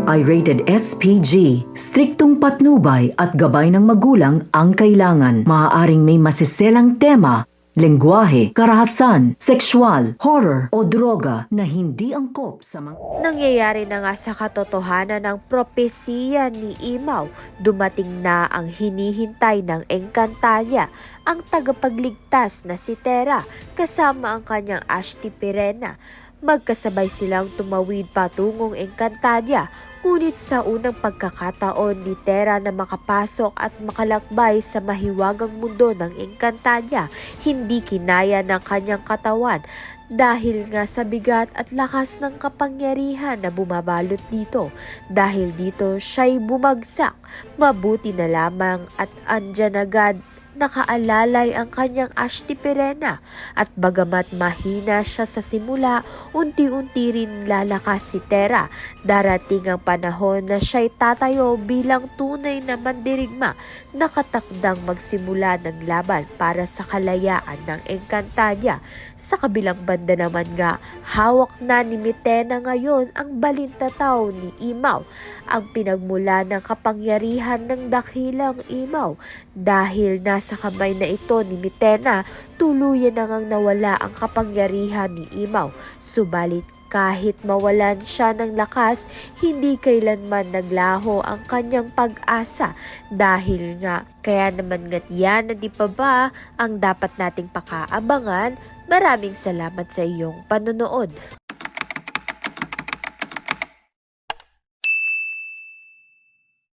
ay rated SPG. Striktong patnubay at gabay ng magulang ang kailangan. Maaaring may masiselang tema, lengguwahe, karahasan, sexual, horror o droga na hindi angkop sa mga... Nangyayari na nga sa katotohanan ng propesiya ni Imaw, dumating na ang hinihintay ng Encantadia, ang tagapagligtas na si Terra kasama ang kanyang Ashti Pirena. Magkasabay silang tumawid patungong Encantadia, ngunit sa unang pagkakataon ni Terra na makapasok at makalakbay sa mahiwagang mundo ng Encantadia, hindi kinaya ng kanyang katawan dahil nga sa bigat at lakas ng kapangyarihan na bumabalot dito. Dahil dito siya'y bumagsak. Mabuti na lamang at andyan agad nakaalalay ang kanyang Ashti Pirena at bagamat mahina siya sa simula, unti-unti rin lalakas si Terra. Darating ang panahon na siya'y tatayo bilang tunay na mandirigma, nakatakdang magsimula ng laban para sa kalayaan ng Encantadia. Sa kabilang banda naman nga, hawak na ni Mitena ngayon ang balintataw ni Imaw, ang pinagmula ng kapangyarihan ng dakilang Imaw. Dahil nasa kamay na ito ni Mitena, tuluyan na ngang nawala ang kapangyarihan ni Imaw. Subalit kahit mawalan siya ng lakas, hindi kailanman naglaho ang kanyang pag-asa. Dahil nga, kaya naman nga't yan na di pa ba ang dapat nating pakaabangan. Maraming salamat sa iyong panonood.